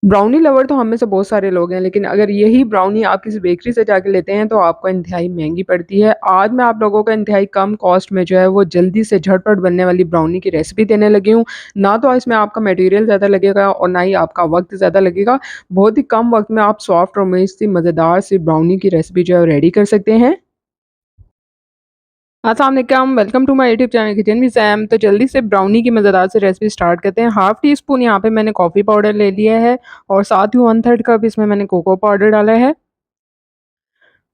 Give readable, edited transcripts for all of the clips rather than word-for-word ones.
Brownie lover तो हम में से बहुत सारे लोग हैं, लेकिन अगर यही ब्राउनी आप किसी बेकरी से जाके लेते हैं तो आपको इंतहाई महंगी पड़ती है। आज मैं आप लोगों को इंतहाई कम कॉस्ट में जो है वो जल्दी से झटपट बनने वाली ब्राउनी की रेसिपी देने लगी हूँ। ना तो इसमें आपका मटेरियल ज़्यादा लगेगा और ना ही आपका वक्त ज़्यादा लगेगा। बहुत ही कम वक्त में आप सॉफ्ट और सी मज़ेदार सी ब्राउनी की रेसिपी जो है रेडी कर सकते हैं। अस्सलाम वालेकुम, welcome to my YouTube channel kitchen with Sam. तो जल्दी से ब्राउनी की मज़ेदार से रेसिपी स्टार्ट करते हैं। हाफ़ टी स्पून यहाँ पे मैंने कॉफ़ी पाउडर ले लिया है और साथ ही 1/3 कप इसमें मैंने कोको पाउडर डाला है।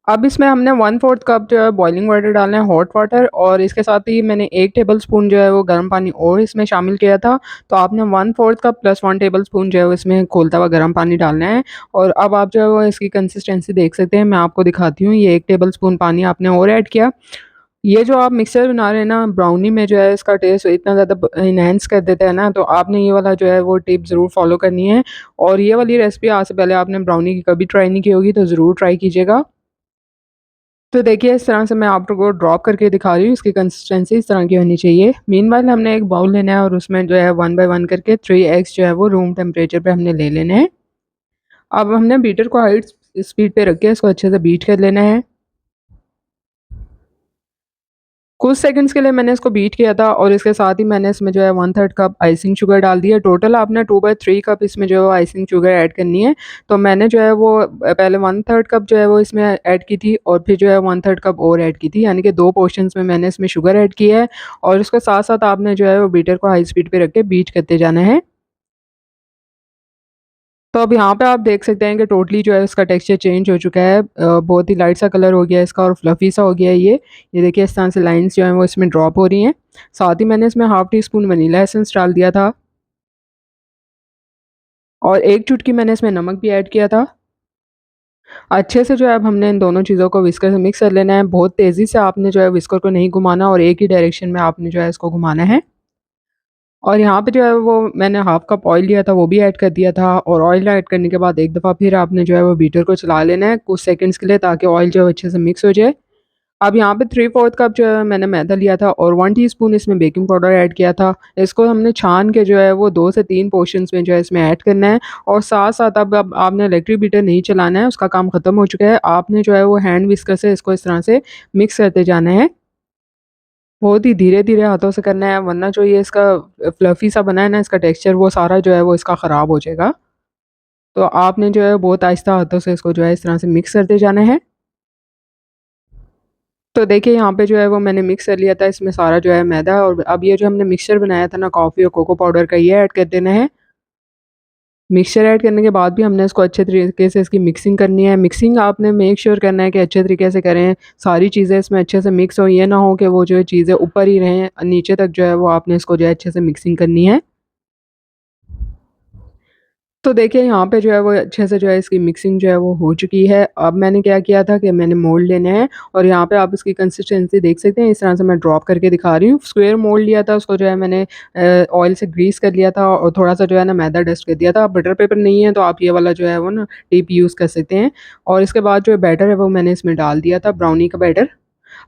अब इसमें हमने 1/4 कप जो है बॉइलिंग वाटर डालना है, हॉट वाटर, और इसके साथ ही मैंने 1 टेबलस्पून जो है वो गर्म पानी और इसमें शामिल किया था। तो आपने 1/4 कप प्लस 1 टेबलस्पून जो है वो इसमें खौलता हुआ गर्म पानी डालना है। और अब आप जो है वो इसकी कंसिस्टेंसी देख सकते हैं, मैं आपको दिखाती हूँ। ये 1 टेबलस्पून पानी आपने और ऐड किया। ये जो आप मिक्सचर बना रहे हैं ना, ब्राउनी में जो है इसका टेस्ट इतना ज़्यादा एनहांस कर देता है ना, तो आपने ये वाला जो है वो टिप ज़रूर फॉलो करनी है। और ये वाली रेसिपी आज से पहले आपने ब्राउनी की कभी ट्राई नहीं की होगी तो ज़रूर ट्राई कीजिएगा। तो देखिए, इस तरह से मैं आप लोगों को ड्रॉप करके दिखा रही हूँ, इसकी कंसिस्टेंसी इस तरह की होनी चाहिए। मीनवाइल हमने एक बाउल लेना है और उसमें जो है 1 बाय 1 करके 3 एग्स जो है वो रूम टेम्परेचर पे हमने ले लेने हैं। अब हमने बीटर को हाई स्पीड पे रख के इसको अच्छे से बीट कर लेना है। कुछ सेकंड्स के लिए मैंने इसको बीट किया था और इसके साथ ही मैंने इसमें जो है 1/3 कप आइसिंग शुगर डाल दी है। टोटल आपने 2/3 कप इसमें जो है वो आइसिंग शुगर ऐड करनी है। तो मैंने जो है वो पहले 1/3 कप जो है वो इसमें ऐड की थी और फिर जो है 1/3 कप और ऐड की थी, यानी कि 2 पोर्शंस में मैंने इसमें शुगर ऐड की है। और इसके साथ-साथ आपने जो है वो बीटर को हाई स्पीड पे रख के बीट करते जाना है। तो अब यहाँ पे आप देख सकते हैं कि टोटली जो है इसका टेक्सचर चेंज हो चुका है। बहुत ही लाइट सा कलर हो गया है इसका और फ्लफ़ी सा हो गया है ये। ये देखिए, इस तरह से लाइन्स जो हैं वो इसमें ड्रॉप हो रही हैं। साथ ही मैंने इसमें half tea spoon vanilla essence डाल दिया था और 1 चुटकी मैंने इसमें नमक भी ऐड किया था। अच्छे से जो है अब हमने इन दोनों चीज़ों को व्हिस्कर से मिक्स कर लेना है। बहुत तेज़ी से आपने जो है व्हिस्कर को नहीं घुमाना और एक ही डायरेक्शन में आपने जो है इसको घुमाना है। और यहाँ पे जो है वो मैंने हाफ़ कप ऑयल लिया था, वो भी ऐड कर दिया था। और ऑयल ऐड करने के बाद एक दफ़ा फिर आपने जो है वो बीटर को चला लेना है कुछ सेकंड्स के लिए, ताकि ऑयल जो है अच्छे से मिक्स हो जाए। अब यहाँ पे 3/4 कप जो है मैंने मैदा लिया था और 1 टीस्पून इसमें बेकिंग पाउडर ऐड किया था। इसको हमने छान के जो है वो 2 से 3 पोर्शंस में जो है इसमें ऐड करना है। और साथ-साथ अब आपने इलेक्ट्रिक बीटर नहीं चलाना है, उसका काम ख़त्म हो चुका है। आपने जो है वो हैंड व्हिस्कर से इसको इस तरह से मिक्स करते जाना है। बहुत ही धीरे-धीरे हाथों से करना है, वरना जो ये इसका फ्लफ़ी सा बना है ना इसका टेक्सचर, वो सारा जो है वो इसका ख़राब हो जाएगा। तो आपने जो है बहुत आहिस्ता हाथों से इसको जो है इस तरह से मिक्स करते जाना है। तो देखिए, यहाँ पे जो है वो मैंने मिक्स कर लिया था इसमें सारा जो है मैदा, और अब ये जो हमने मिक्सचर बनाया था ना कॉफ़ी और कोको पाउडर का, ये ऐड कर देना है। मिक्सचर ऐड करने के बाद भी हमने इसको अच्छे तरीके से इसकी मिक्सिंग करनी है। मिक्सिंग आपने मेक श्योर करना है कि अच्छे तरीके से करें, सारी चीज़ें इसमें अच्छे से मिक्स हों। ये ना हो कि वो जो है चीज़ें ऊपर ही रहें, नीचे तक जो है वो आपने इसको जो है अच्छे से मिक्सिंग करनी है। तो देखिए, यहाँ पे जो है वो अच्छे से जो है इसकी मिक्सिंग जो है वो हो चुकी है। अब मैंने क्या किया था कि मैंने मोल्ड लेने हैं और यहाँ पे आप इसकी कंसिस्टेंसी देख सकते हैं, इस तरह से मैं ड्रॉप करके दिखा रही हूँ। स्क्वायर मोल्ड लिया था, उसको जो है मैंने ऑयल से ग्रीस कर लिया था और थोड़ा-सा जो है ना मैदा डस्ट कर दिया था। बटर पेपर नहीं है तो आप ये वाला जो है वो ना टिप यूज़ कर सकते हैं। और इसके बाद जो बैटर है वो मैंने इसमें डाल दिया था, ब्राउनी का बैटर।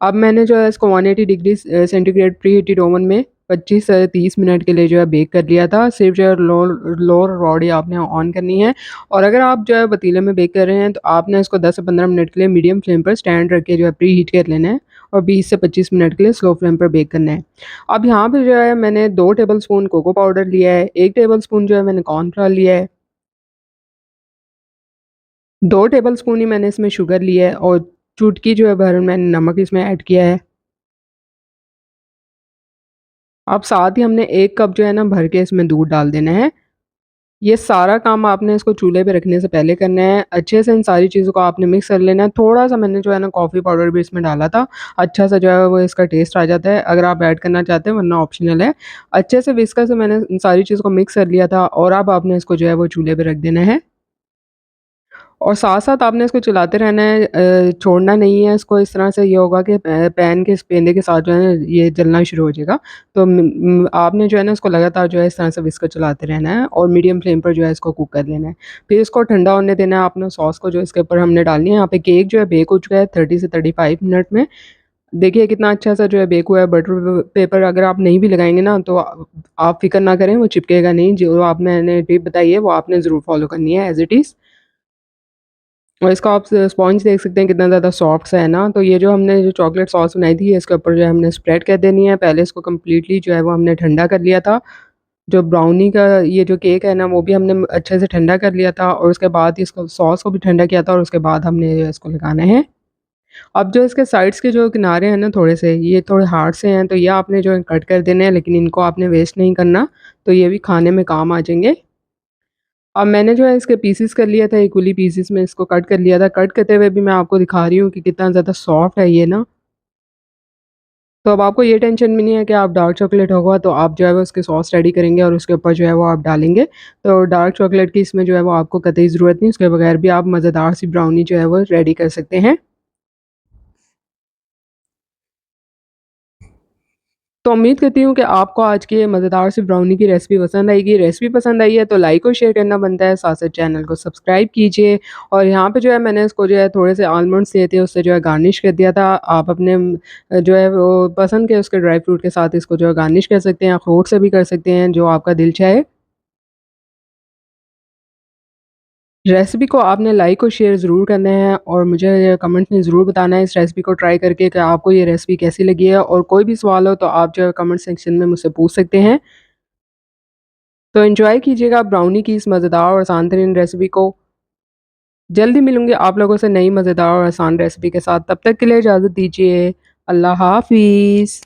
अब मैंने जो है इसको 180 degree centigrade pre heated oven में 25 से 30 मिनट के लिए जो है बेक कर लिया था। सिर्फ़ जो है लो रॉड ही आपने ऑन करनी है। और अगर आप जो है पतीले में बेक कर रहे हैं तो आपने इसको 10 से 15 मिनट के लिए मीडियम फ्लेम पर स्टैंड रख के जो है प्री हीट कर लेना है और 20 से 25 मिनट के लिए स्लो फ्लेम पर बेक करना है। अब यहाँ पे जो है मैंने 2 टेबलस्पून कोको पाउडर लिया है, 1 टेबलस्पून जो है मैंने कॉर्नफ्लोर लिया है, 2 टेबलस्पून ही मैंने इसमें शुगर लिया है और चुटकी जो है भर मैंने नमक इसमें ऐड किया है। अब साथ ही हमने 1 कप जो है ना भर के इसमें दूध डाल देना है। ये सारा काम आपने इसको चूल्हे पे रखने से पहले करना है। अच्छे से इन सारी चीज़ों को आपने मिक्स कर लेना है। थोड़ा-सा मैंने जो है ना कॉफ़ी पाउडर भी इसमें डाला था। अच्छा सा जो है वो इसका टेस्ट आ जाता है, अगर आप ऐड करना चाहते हैं, वरना ऑप्शनल है। अच्छे से व्हिस्कर से मैंने इन सारी चीज़ को मिक्स कर लिया था और अब आपने इसको जो है वो चूल्हे पे रख देना है। और साथ-साथ आपने इसको चलाते रहना है, छोड़ना नहीं है इसको। इस तरह से ये होगा कि पैन के इस पेंदे के साथ जो है ना ये जलना शुरू हो जाएगा। तो आपने जो है ना इसको लगातार जो है इस तरह से व्हिस्कर चलाते रहना है और मीडियम फ्लेम पर जो है इसको कुक कर लेना है। फिर इसको ठंडा होने देना है आपने। सॉस को जो इसके ऊपर हमने डालनी है, यहाँ पे केक जो है बेक हो चुका है 30 से 35 मिनट में। देखिए कितना अच्छा-सा जो है बेक हुआ है बटर पेपर अगर आप नहीं भी लगाएँगे ना तो आप फ़िक्र ना करें वो चिपकेगा नहीं, जो आप मैंने टिप बताई है वो आपने ज़रूर फ़ॉलो करनी है एज़ इट इज़। और इसका आप स्पॉन्ज देख सकते हैं कितना ज़्यादा सॉफ्ट सा है ना, तो ये जो हमने जो चॉकलेट सॉस बनाई थी इसके ऊपर जो है हमने स्प्रेड कर देनी है। पहले इसको कंप्लीटली जो है वो हमने ठंडा कर लिया था। जो ब्राउनी का ये जो केक है ना वो भी हमने अच्छे से ठंडा कर लिया था और उसके बाद इसको सॉस को भी ठंडा किया था और उसके बाद हमने इसको लगाना है। अब जो इसके साइड्स के जो किनारे हैं ना थोड़े से, ये थोड़े हार्ड से हैं तो ये आपने जो है कट कर देने हैं, लेकिन इनको आपने वेस्ट नहीं करना, तो ये भी खाने में काम आ जाएँगे। अब मैंने जो है इसके पीसेस कर लिया था, इक्वली पीसेस में इसको कट कर लिया था। कट करते हुए भी मैं आपको दिखा रही हूँ कि कितना ज़्यादा सॉफ्ट है ये ना। तो अब आपको ये टेंशन भी नहीं है कि आप डार्क चॉकलेट होगा तो आप जो है वो उसकी सॉस रेडी करेंगे और उसके ऊपर जो है वो आप डालेंगे। तो डार्क चॉकलेट की इसमें जो है वो आपको कतई ज़रूरत नहीं, उसके बगैर भी आप मज़ेदार सी ब्राउनी जो है वो रेडी कर सकते हैं। तो उम्मीद करती हूँ कि आपको आज की ये मज़ेदार सी ब्राउनी की रेसिपी पसंद आएगी। रेसिपी पसंद आई है तो लाइक और शेयर करना बनता है, साथ-साथ चैनल को सब्सक्राइब कीजिए और यहाँ पे जो है मैंने इसको जो है थोड़े से आलमंड्स लिए थे उससे जो है गार्निश कर दिया था। आप अपने जो है वो पसंद के उसके ड्राई फ्रूट के साथ इसको जो है गार्निश कर सकते हैं, अखरोट से भी कर सकते हैं, जो आपका दिल चाहे। रेसिपी को आपने लाइक और शेयर ज़रूर करना है और मुझे कमेंट्स में ज़रूर बताना है इस रेसिपी को ट्राई करके कि आपको ये रेसिपी कैसी लगी है और कोई भी सवाल हो तो आप जो है कमेंट सेक्शन में मुझसे पूछ सकते हैं। तो एन्जॉय कीजिएगा ब्राउनी की इस मज़ेदार और आसान तरीन रेसिपी को। जल्दी मिलूँगी आप लोगों से नई मज़ेदार और आसान रेसिपी के साथ। तब तक के लिए इजाज़त दीजिए। अल्लाह हाफ़िज़।